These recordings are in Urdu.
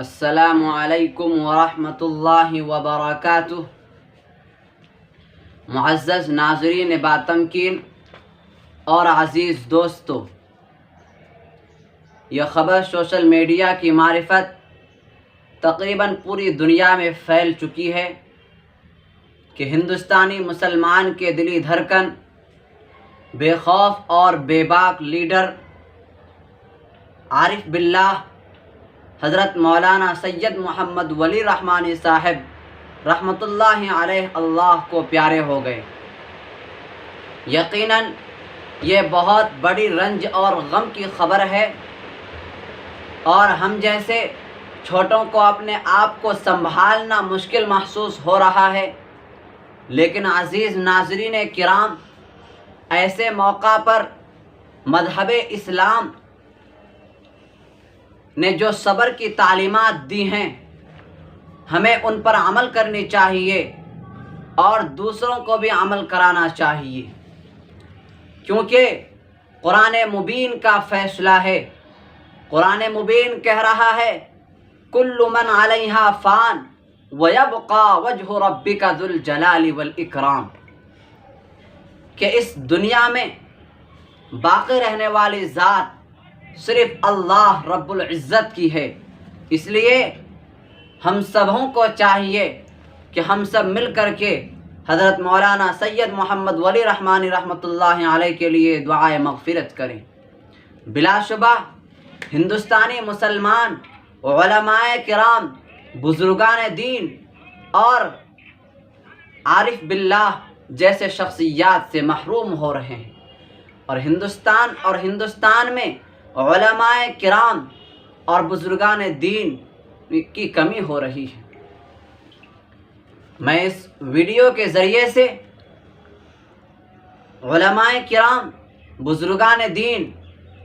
السلام علیکم ورحمۃ اللہ وبرکاتہ۔ معزز ناظرین باتمکین اور عزیز دوستو، یہ خبر سوشل میڈیا کی معرفت تقریباً پوری دنیا میں پھیل چکی ہے کہ ہندوستانی مسلمان کے دلی دھڑکن، بے خوف اور بے باک لیڈر عارف باللہ حضرت مولانا سید محمد ولی رحمانی صاحب رحمۃ اللہ علیہ اللہ کو پیارے ہو گئے۔ یقیناً یہ بہت بڑی رنج اور غم کی خبر ہے، اور ہم جیسے چھوٹوں کو اپنے آپ کو سنبھالنا مشکل محسوس ہو رہا ہے۔ لیکن عزیز ناظرین کرام، ایسے موقع پر مذہب اسلام نے جو صبر کی تعلیمات دی ہیں، ہمیں ان پر عمل کرنی چاہیے اور دوسروں کو بھی عمل کرانا چاہیے، کیونکہ قرآن مبین کا فیصلہ ہے۔ قرآن مبین کہہ رہا ہے کل من علیہا فان ویبقی وجہ ربک ذو الجلال والاکرام، کہ اس دنیا میں باقی رہنے والی ذات صرف اللہ رب العزت کی ہے۔ اس لیے ہم سبوں کو چاہیے کہ ہم سب مل کر کے حضرت مولانا سید محمد ولی رحمانی رحمۃ اللہ علیہ کے لیے دعائے مغفرت کریں۔ بلا شبہ ہندوستانی مسلمان علماء کرام، بزرگان دین اور عارف باللہ جیسے شخصیات سے محروم ہو رہے ہیں، اور ہندوستان میں علماء کرام اور بزرگان دین کی کمی ہو رہی ہے۔ میں اس ویڈیو کے ذریعے سے علماء کرام، بزرگان دین،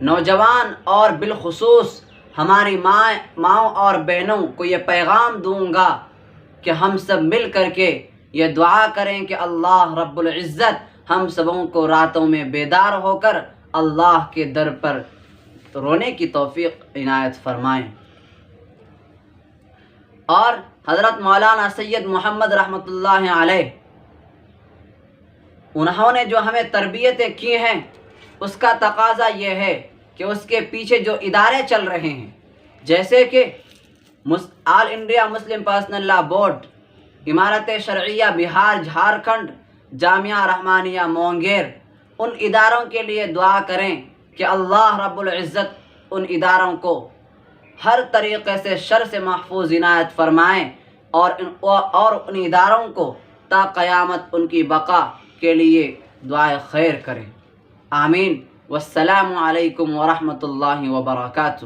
نوجوان اور بالخصوص ہماری ماؤں اور بہنوں کو یہ پیغام دوں گا کہ ہم سب مل کر کے یہ دعا کریں کہ اللہ رب العزت ہم سبوں کو راتوں میں بیدار ہو کر اللہ کے در پر رونے کی توفیق عنایت فرمائیں۔ اور حضرت مولانا سید محمد رحمۃ اللہ علیہ، انہوں نے جو ہمیں تربیتیں کی ہیں، اس کا تقاضا یہ ہے کہ اس کے پیچھے جو ادارے چل رہے ہیں، جیسے کہ آل انڈیا مسلم پرسنل لا بورڈ، امارت شرعیہ بہار جھارکھنڈ، جامعہ رحمانیہ مونگیر، ان اداروں کے لیے دعا کریں کہ اللہ رب العزت ان اداروں کو ہر طریقے سے شر سے محفوظ عنایت فرمائیں، اور ان اداروں کو تا قیامت ان کی بقا کے لیے دعائے خیر کریں۔ آمین۔ والسلام علیکم ورحمۃ اللہ وبرکاتہ۔